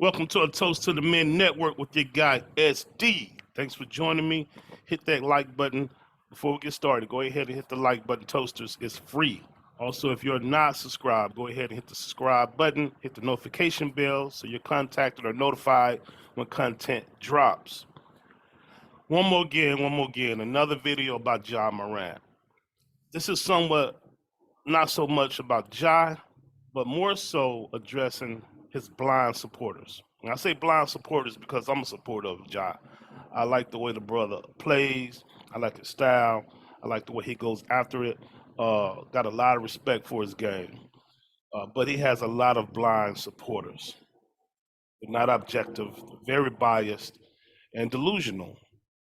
Welcome to a Toast to the Men Network with your guy SD. Thanks for joining me. Hit that like button. Before we get started, go ahead and hit the like button, Toasters. It's free. Also, if you're not subscribed, go ahead and hit the subscribe button, hit the notification bell so you're contacted or notified when content drops. One more again, another video about Ja Morant. This is somewhat not so much about Ja, but more so addressing his blind supporters. And I say blind supporters because I'm a supporter of Ja. I like the way the brother plays. I like his style. I like the way he goes after it. Got a lot of respect for his game. But he has a lot of blind supporters. They're not objective, very biased, and delusional.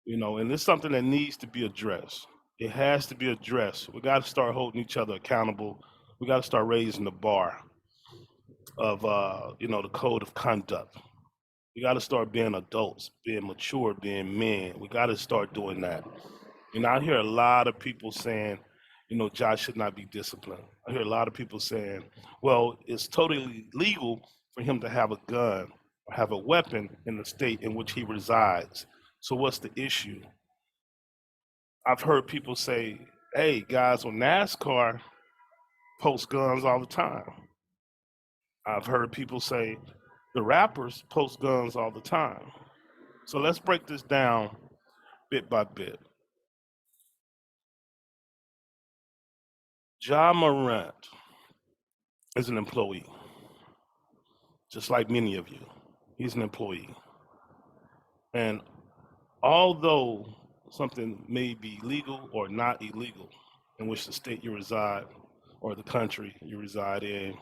And it's something that needs to be addressed. It has to be addressed. We got to start holding each other accountable. We got to start raising the bar of the code of conduct. We got to start being adults, being mature, being men. We got to start doing that. I hear a lot of people saying, Josh should not be disciplined. I hear a lot of people saying, well, it's totally legal for him to have a gun or have a weapon in the state in which he resides. So what's the issue? I've heard people say, hey, guys on NASCAR post guns all the time. I've heard people say the rappers post guns all the time. So let's break this down bit by bit. Ja Morant is an employee, just like many of you. He's an employee. And although something may be legal or not illegal in which the state you reside or the country you reside in,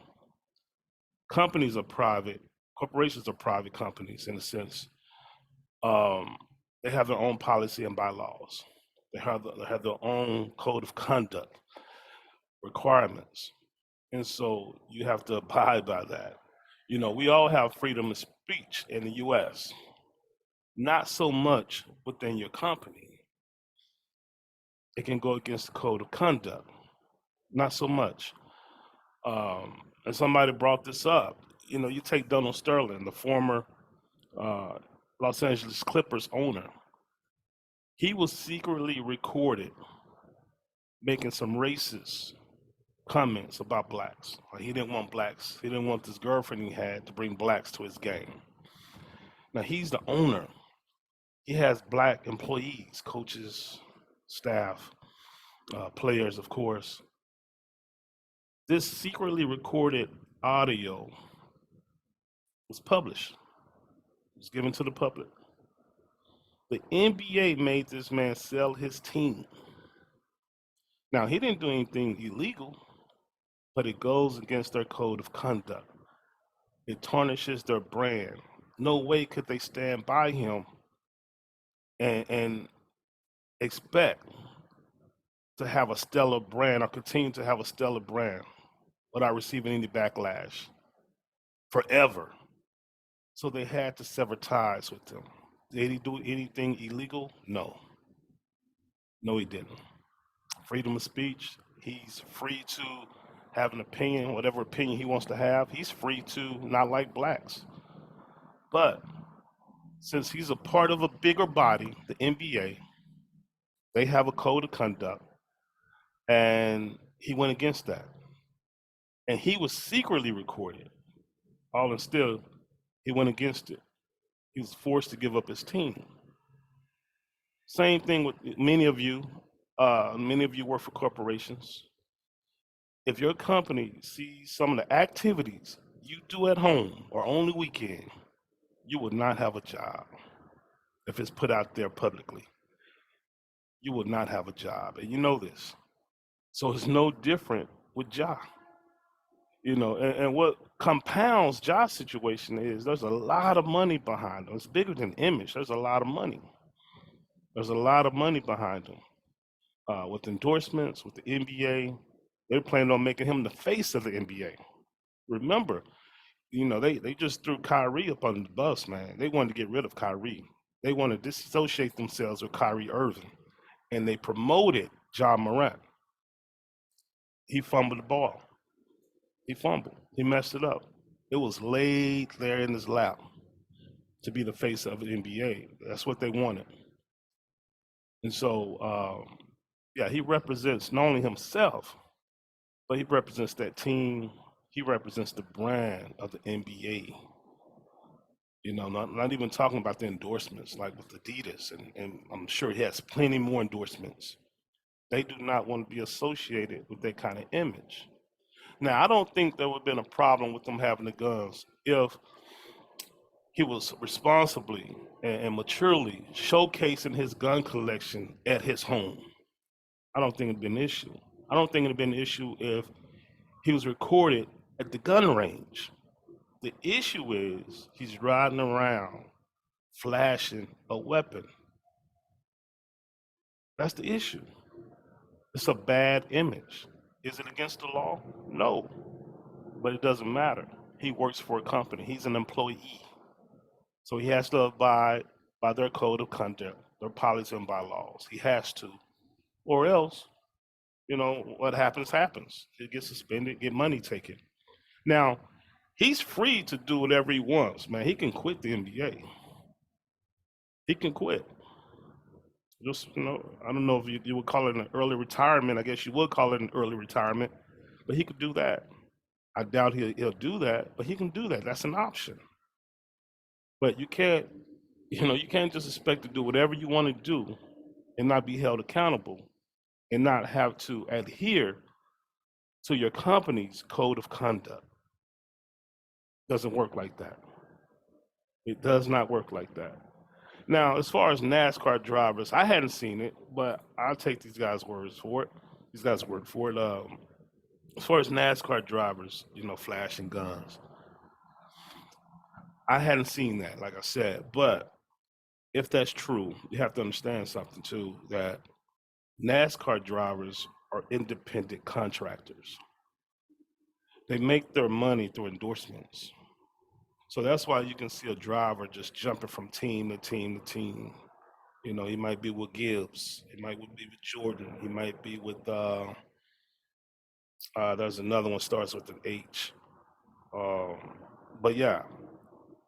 companies are private, corporations are private companies in a sense. They have their own policy and bylaws. They have their own code of conduct requirements. And so you have to abide by that. We all have freedom of speech in the US, not so much within your company. It can go against the code of conduct, not so much. And somebody brought this up. You take Donald Sterling, the former Los Angeles Clippers owner. He was secretly recorded making some racist comments about blacks. Like he didn't want blacks. He didn't want this girlfriend he had to bring blacks to his game. Now he's the owner. He has black employees, coaches, staff, players, of course. This secretly recorded audio was published. It was given to the public. The NBA made this man sell his team. Now, he didn't do anything illegal, but it goes against their code of conduct. It tarnishes their brand. No way could they stand by him and expect to have a stellar brand or continue to have a stellar brand without receiving any backlash forever. So they had to sever ties with them. Did he do anything illegal? No. No, he didn't. Freedom of speech, he's free to have an opinion, whatever opinion he wants to have. He's free to not like blacks. But since he's a part of a bigger body, the NBA, they have a code of conduct, and he went against that. And he was secretly recorded. All and still, he went against it. He was forced to give up his team. Same thing with many of you. Many of you work for corporations. If your company sees some of the activities you do at home or on the weekend, you will not have a job if it's put out there publicly. You will not have a job, and you know this. So it's no different with Ja. And what compounds Ja's situation is there's a lot of money behind him. It's bigger than image. There's a lot of money. There's a lot of money behind him. With endorsements, with the NBA, they're planning on making him the face of the NBA. Remember, they just threw Kyrie up on the bus, man. They wanted to get rid of Kyrie. They want to disassociate themselves with Kyrie Irving, and they promoted Ja Morant. He fumbled the ball. He fumbled. He messed it up. It was laid there in his lap. to be the face of the NBA. That's what they wanted. And so, yeah, he represents not only himself, but he represents that team. He represents the brand of the NBA. You know, not even talking about the endorsements like with Adidas, and I'm sure he has plenty more endorsements. They do not want to be associated with that kind of image. Now, I don't think there would have been a problem with them having the guns if he was responsibly and maturely showcasing his gun collection at his home. I don't think it'd been an issue. I don't think it'd been an issue if he was recorded at the gun range. The issue is he's riding around flashing a weapon. That's the issue. It's a bad image. Is it against the law? No, but it doesn't matter. He works for a company. He's an employee. So he has to abide by their code of conduct, their policies and bylaws. He has to. Or else, you know, what happens, happens. He gets suspended, get money taken. Now, he's free to do whatever he wants, man. He can quit the NBA. He can quit. Just, you know, I don't know if you would call it an early retirement. I guess you would call it an early retirement, but he could do that. I doubt he'll do that, but he can do that. That's an option. But you can't, you know, you can't just expect to do whatever you want to do and not be held accountable and not have to adhere to your company's code of conduct. Doesn't work like that. It does not work like that. Now, as far as NASCAR drivers, I hadn't seen it, but I'll take these guys' words for it. These guys' word for it. As far as NASCAR drivers, you know, flashing guns, I hadn't seen that, like I said. But if that's true, you have to understand something too, that NASCAR drivers are independent contractors. They make their money through endorsements. So that's why you can see a driver just jumping from team to team to team. You know, he might be with Gibbs, he might be with Jordan, he might be with there's another one starts with an H. Um, but yeah,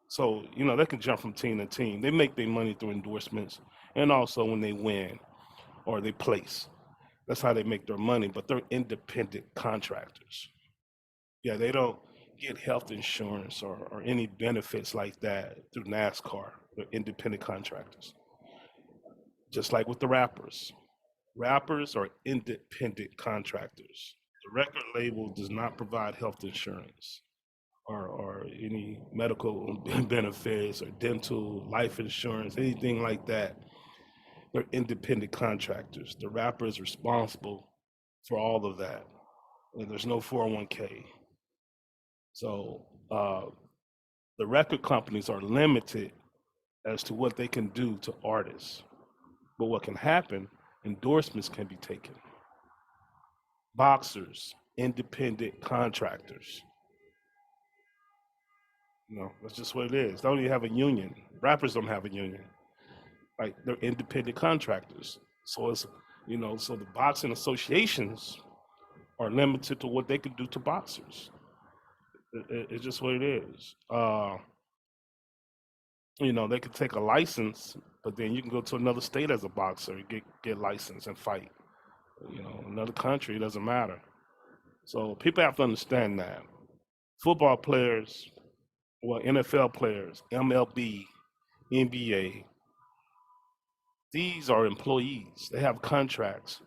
so you know they can jump from team to team. They make their money through endorsements, and also when they win or they place. That's how they make their money. But they're independent contractors. Yeah, they don't get health insurance or any benefits like that through NASCAR. They're independent contractors. Just like with the rappers. Rappers are independent contractors. The record label does not provide health insurance or any medical benefits or dental, life insurance, anything like that. They're independent contractors. The rapper is responsible for all of that. And there's no 401k. So the record companies are limited as to what they can do to artists. But what can happen, endorsements can be taken. Boxers, independent contractors. You know, that's just what it is. They don't even have a union. Rappers don't have a union. Like they're independent contractors. So it's, you know, so the boxing associations are limited to what they can do to boxers. It's just what it is. You know, they could take a license, but then you can go to another state as a boxer and get licensed and fight. You know, another country, it doesn't matter. So people have to understand that. Football players, well, NFL players, MLB, NBA, these are employees. They have contracts.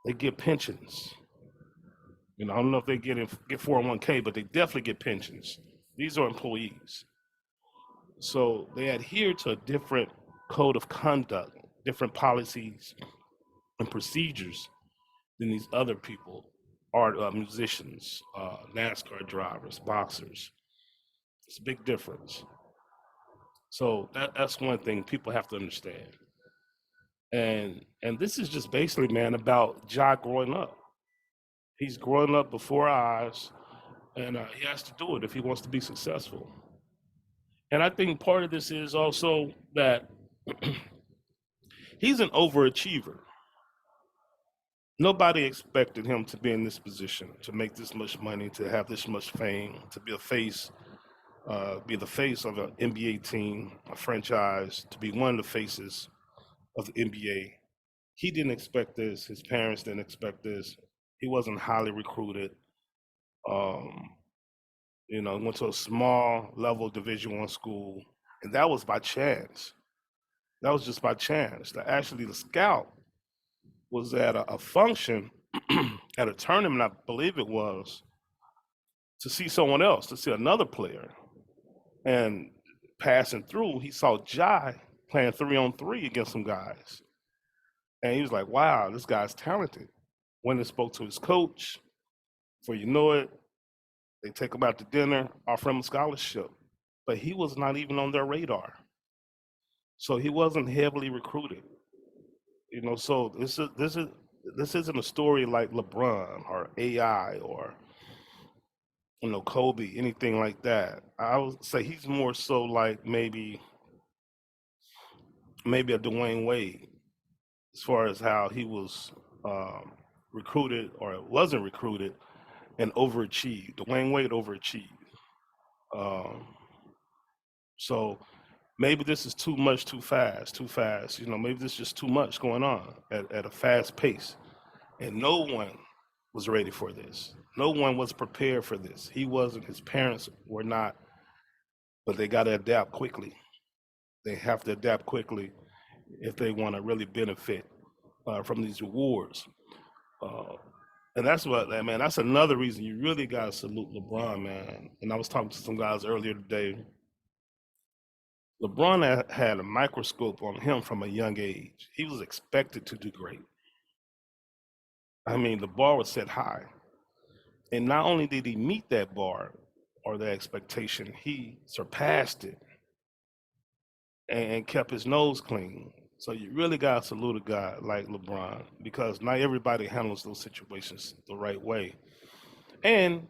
They get pensions. You know, I don't know if they get 401k, but they definitely get pensions. These are employees. So they adhere to a different code of conduct, different policies and procedures than these other people, art musicians, NASCAR drivers, boxers. It's a big difference. So that's one thing people have to understand. And this is just basically, man, about Ja growing up. He's growing up before our eyes, and he has to do it if he wants to be successful. And I think part of this is also that he's an overachiever. Nobody expected him to be in this position, to make this much money, to have this much fame, to be a face be the face of an NBA team, a franchise, to be one of the faces of the NBA. He didn't expect this. His parents didn't expect this. He wasn't highly recruited. Um, went to a small level Division I school, and that was by chance. That was just by chance. Actually, the scout was at a function at a tournament, I believe it was, to see someone else, to see another player. And passing through, he saw Jai playing 3-on-3 against some guys. And he was like, wow, this guy's talented. Went and spoke to his coach. Before you know it, they take him out to dinner, offer him a scholarship. But he was not even on their radar. So he wasn't heavily recruited. So this isn't a story like LeBron or AI or Kobe, anything like that. I would say he's more so like maybe a Dwayne Wade as far as how he was um, recruited or wasn't recruited and overachieved. Dwayne Wade overachieved. Um, so maybe this is too much, too fast, too fast. Maybe this is just too much going on at a fast pace, and no one was ready for this. No one was prepared for this. He wasn't. His parents were not, but they got to adapt quickly. They have to adapt quickly if they want to really benefit from these rewards. Uh, and that's what, man, that's another reason you really got to salute LeBron, man. And I was talking to some guys earlier today. LeBron had a microscope on him from a young age. He was expected to do great. I mean, the bar was set high. And not only did he meet that bar or the expectation, he surpassed it and kept his nose clean. So you really got to salute a guy like LeBron because not everybody handles those situations the right way. And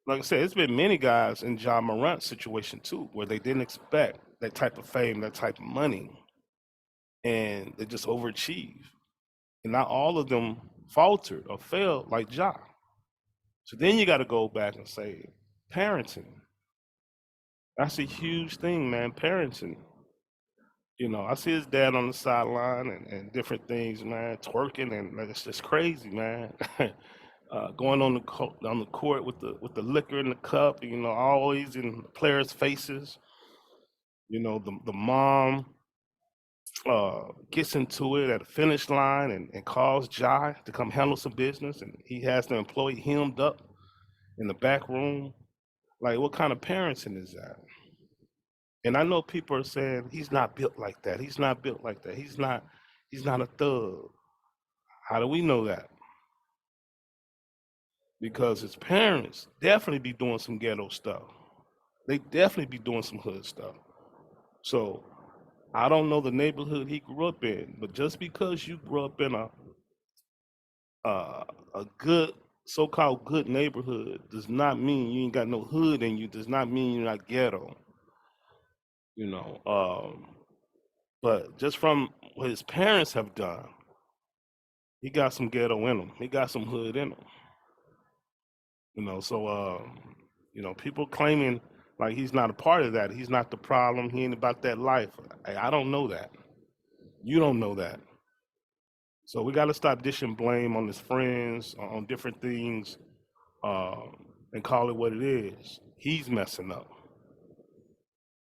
like I said, it's been many guys in John Morant's situation too, where they didn't expect that type of fame, that type of money, and they just overachieved. And not all of them faltered or failed like Ja. So then you got to go back and say, parenting. That's a huge thing, man. Parenting. I see his dad on the sideline and different things, man, twerking, and like, it's just crazy, man. Going on on the court with the liquor in the cup, always in the players' faces. The mom gets into it at the finish line and calls Jai to come handle some business, and he has the employee hemmed up in the back room. Like, what kind of parenting is that? And I know people are saying he's not built like that. He's not built like that. He's not a thug. How do we know that? Because his parents definitely be doing some ghetto stuff. They definitely be doing some hood stuff. So I don't know the neighborhood he grew up in, but just because you grew up in a good so-called good neighborhood does not mean you ain't got no hood in you. Does not mean you're not ghetto. You know, but just from what his parents have done, he got some ghetto in him. He got some hood in him. So people claiming like he's not a part of that. He's not the problem. He ain't about that life. I don't know that. You don't know that. So we got to stop dishing blame on his friends, on different things, and call it what it is. He's messing up.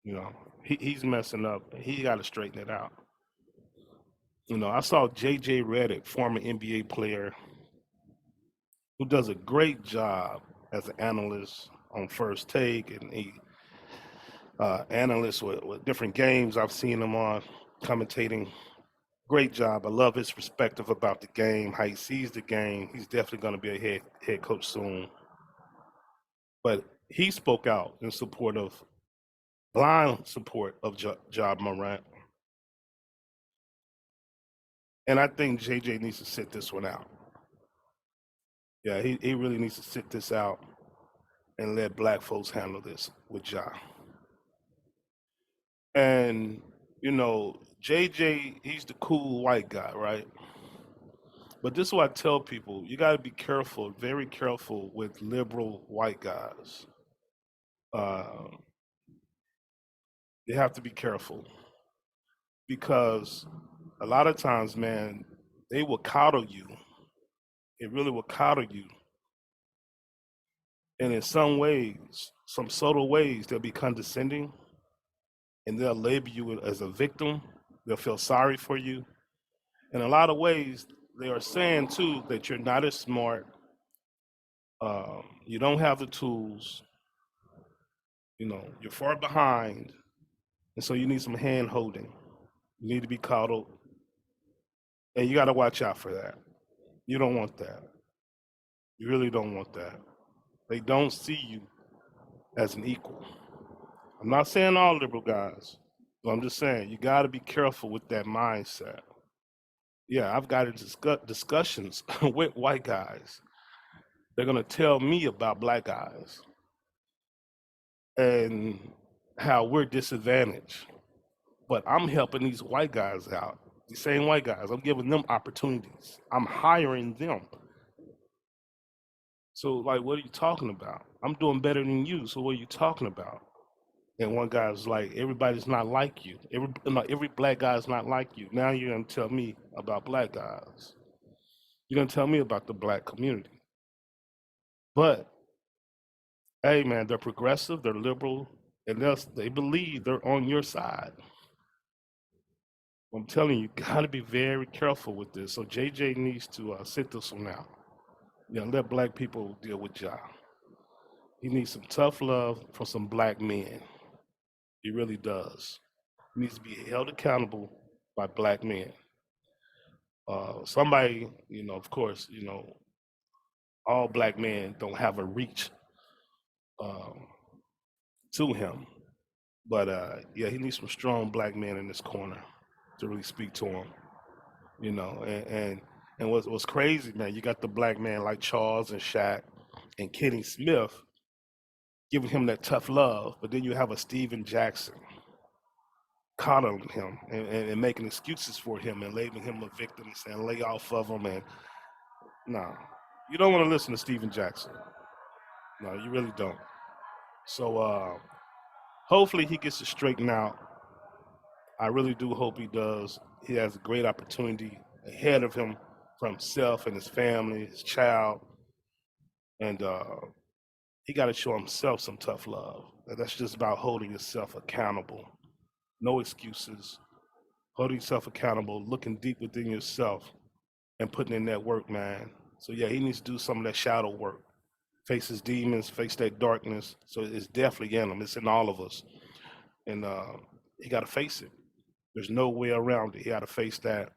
You know, he's messing up. He got to straighten it out. I saw J.J. Redick, former NBA player, who does a great job as an analyst on First Take, and he analyst with different games I've seen him on commentating. Great job. I love his perspective about the game, how he sees the game. He's definitely going to be a head coach soon. But he spoke out in support of blind support of Ja Morant. And I think JJ needs to sit this one out. Yeah, he really needs to sit this out and let black folks handle this with Ja. And, JJ, he's the cool white guy, right? But this is what I tell people. You got to be careful, very careful with liberal white guys. uh, they have to be careful because a lot of times, man, they will coddle you. It really will coddle you. And in some ways, some subtle ways, they'll be condescending and they'll label you as a victim. They'll feel sorry for you. In a lot of ways, they are saying too that you're not as smart. You don't have the tools. You're far behind. And so you need some hand holding. You need to be coddled. And you got to watch out for that. You don't want that. You really don't want that. They don't see you as an equal. I'm not saying all liberal guys, but I'm just saying you got to be careful with that mindset. Yeah, I've got discussions with white guys. They're going to tell me about black guys and how we're disadvantaged. But I'm helping these white guys out. The same white guys. I'm giving them opportunities. I'm hiring them. So, like, what are you talking about? I'm doing better than you. So, what are you talking about? And one guy's like, everybody's not like you. Every black guy's not like you. Now you're gonna tell me about black guys. You're gonna tell me about the black community. But hey, man, they're progressive, they're liberal, and they believe they're on your side. I'm telling you, you got to be very careful with this. So JJ needs to sit this one out. Let black people deal with Ja. He needs some tough love from some black men. He really does. He needs to be held accountable by black men. Somebody, of course, all black men don't have a reach um, to him. But yeah, he needs some strong black men in this corner to really speak to him. And what's crazy, man, you got the black man like Charles and Shaq and Kenny Smith giving him that tough love, but then you have a Steven Jackson coddling him and making excuses for him and labeling him a victim and saying lay off of him. And no, you don't want to listen to Steven Jackson. No, you really don't. So hopefully he gets it straightened out. I really do hope he does. He has a great opportunity ahead of him for himself and his family, his child, and he got to show himself some tough love. And that's just about holding yourself accountable. No excuses. Holding yourself accountable, looking deep within yourself, and putting in that work, man. So yeah, he needs to do some of that shadow work. Face his demons, face that darkness. So it's definitely in him. It's in all of us, and he got to face it. There's no way around it. He got to face that.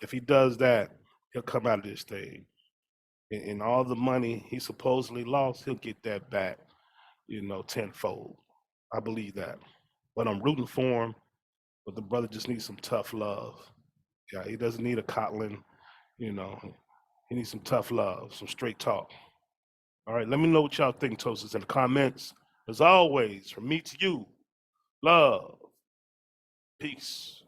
If he does that, he'll come out of this thing. And all the money he supposedly lost, he'll get that back, tenfold. I believe that. But I'm rooting for him. But the brother just needs some tough love. Yeah, he doesn't need a coddling, you know. He needs some tough love, some straight talk. All right, let me know what y'all think, Toasters, in the comments. As always, from me to you, love, peace.